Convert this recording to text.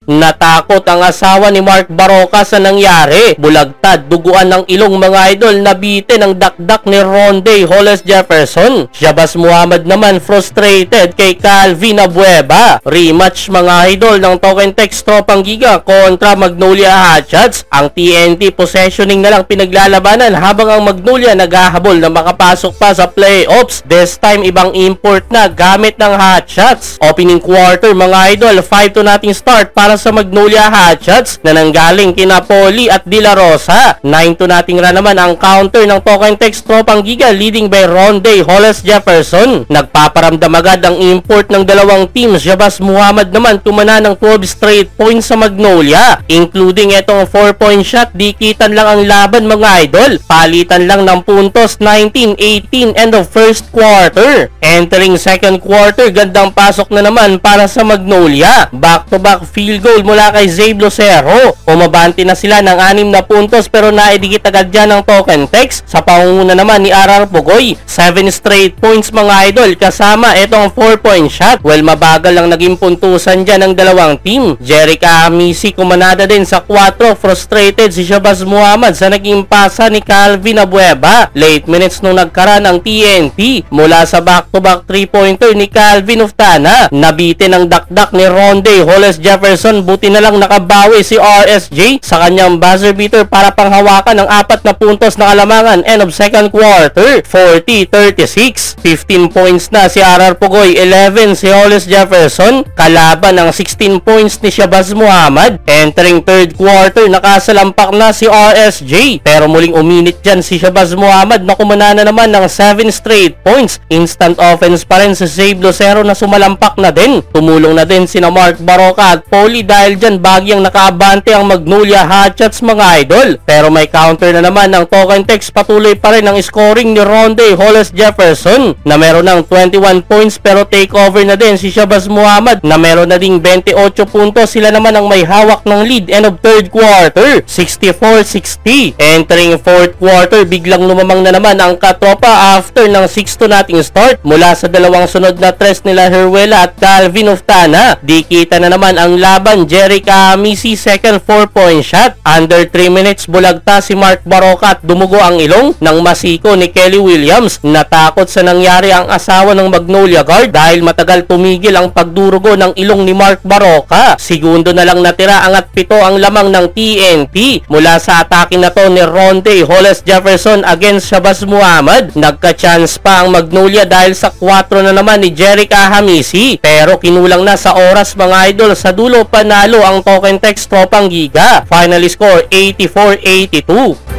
Natakot ang asawa ni Mark Barroca sa nangyari. Bulagtad, duguan ng ilong mga idol, nabitin ang dakdak ni Ronde Hollis Jefferson. Shabazz Muhammad naman frustrated kay Calvin Abueva. Rematch mga idol ng Token Text Tropang Giga kontra Magnolia Hotshots. Ang TNT possessioning na lang pinaglalabanan habang ang Magnolia naghahabol na makapasok pa sa playoffs. This time ibang import na gamit ng Hotshots. Opening quarter mga idol, 5-2 nating start para sa Magnolia Hotshots na nanggaling kina Poli at De La Rosa. 9-2 nating run naman ang counter ng Token Text Tropang Giga leading by Ronde Hollis Jefferson. Nagpaparamdam agad ang import ng dalawang teams. Shabazz Muhammad naman tumana ng 12 straight points sa Magnolia, including itong 4-point shot. Dikitan lang ang laban mga idol. Palitan lang ng puntos, 19-18 end of first quarter. Entering second quarter, gandang pasok na naman para sa Magnolia. Back-to-back field goal mula kay Zabe Lucero. Umabante na sila ng 6 na puntos pero naidikit agad dyan ng Token Text sa pangunguna naman ni RR Pugoy. 7 straight points mga idol kasama itong 4-point shot. Well, mabagal lang naging puntusan dyan ng dalawang team. Jerica Amisi kumanada din sa 4. Frustrated si Shabazz Muhammad sa naging pasa ni Calvin Abueva. Late minutes nung nagkaroon ng TNT mula sa back-to-back 3-pointer ni Calvin Uftana. Nabitin ang dakdak ni Ronde Hollis Jefferson. Buti na lang nakabawi si RSJ sa kanyang buzzer beater para panghawakan ng 4 na puntos na kalamangan. End of second quarter, 40-36. 15 points na si RR Pugoy, 11 si Hollis Jefferson. Kalaban ng 16 points ni Shabazz Muhammad. Entering third quarter, nakasalampak na si RSJ. Pero muling uminit dyan si Shabazz Muhammad na kumanana naman ng 7 straight points. Instant offense pa rin si Zabe Lucero na sumalampak na din. Tumulong na din sina Mark Barroca at Poli dahil dyan bagyang nakaabante ang Magnolia Hotshots mga idol. Pero may counter na naman ng Token Text. Patuloy pa rin ang scoring ni Ronde Hollis Jefferson na meron ng 21 points pero take over na din si Shabazz Muhammad na meron na ding 28 puntos. Sila naman ang may hawak ng lead. End of third quarter, 64-60. Entering fourth quarter, biglang lumamang na naman ang katropa after ng 6-2 nating start mula sa dalawang sunod na tres nila Heruela at Calvin Uftana. Dikita na naman ang laban. Jerica Amisi second 4-point shot. Under 3 minutes bulagta si Mark Barroca at dumugo ang ilong ng masiko ni Kelly Williams. Natakot sa nangyari ang asawa ng Magnolia guard dahil matagal tumigil ang pagdurugo ng ilong ni Mark Barroca. Segundo na lang natira, angat 7 ang lamang ng TNT mula sa atake na to ni Ronde Hollis Jefferson against Shabazz Muhammad. Nagka-chance pa ang Magnolia dahil sa 4 na naman ni Jerica Amisi pero kinulang na sa oras mga idol. Sa dulo panalo ang Token Text Tropang Giga. Final score 84-82.